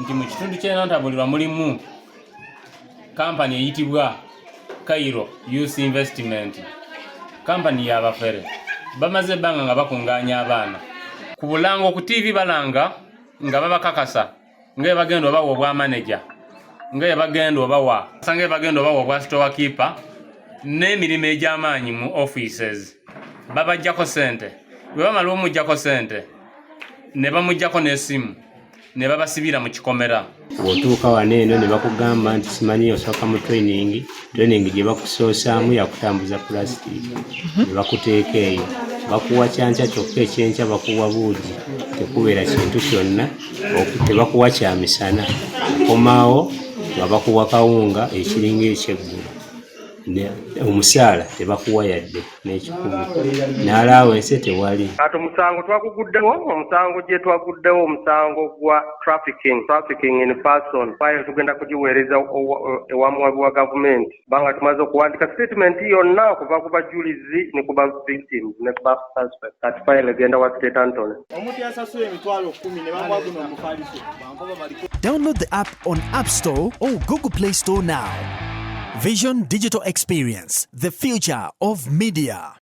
nti mu kitundu ky'enantabulirwa mulimu kampani eyitibwa Cairo Youth Investment, kampani y'abafere. Bamaze ebbanga nga bakungaanya abaana ku Bulango ku TV balanga nga babakakasa nga bagenda obawa obwa manager, nga bagenda obawa sanga bagenda obawa obwa store keeper n'emirimu egy'amaanyi mu offices. Babajjako sente, bwe bamala omujjako sente ne bamujjako n'essimu ne babasibira mu kikomera. Bw'otuuka wano eno ne bakugamba nti simanyi osooka mu training gye bakusoosaamu yakutambuza plastic, ne bakuteeka eyo bakuwa kyanca kyokka, ekyenkya bakuwa buugi, tekubeera kintu kyonna, tebakuwa kyamisana. Okomaawo nga bakuwa kawunga ekiringa ekyeggulo, omusaala tebakuwa yadde n'ekikubi, n'alaawense tewali. Kati omusango twaguguddewo, omusango gye twaguddewo omusango gwa trafficking in person. File tugenda kugiweereza ewamuwabi wa gavumenti banga tumaze okuwandika statement yonna okuva ku bajulizi ne ku ba victims ne ku ba suspect. Kati file egenda wa State Anthony. Omuntu yasasula emitwalo 10 ne bamwa guno omufaliso. Download the app on App Store or Google Play Store now. Vision Digital Experience, the future of media.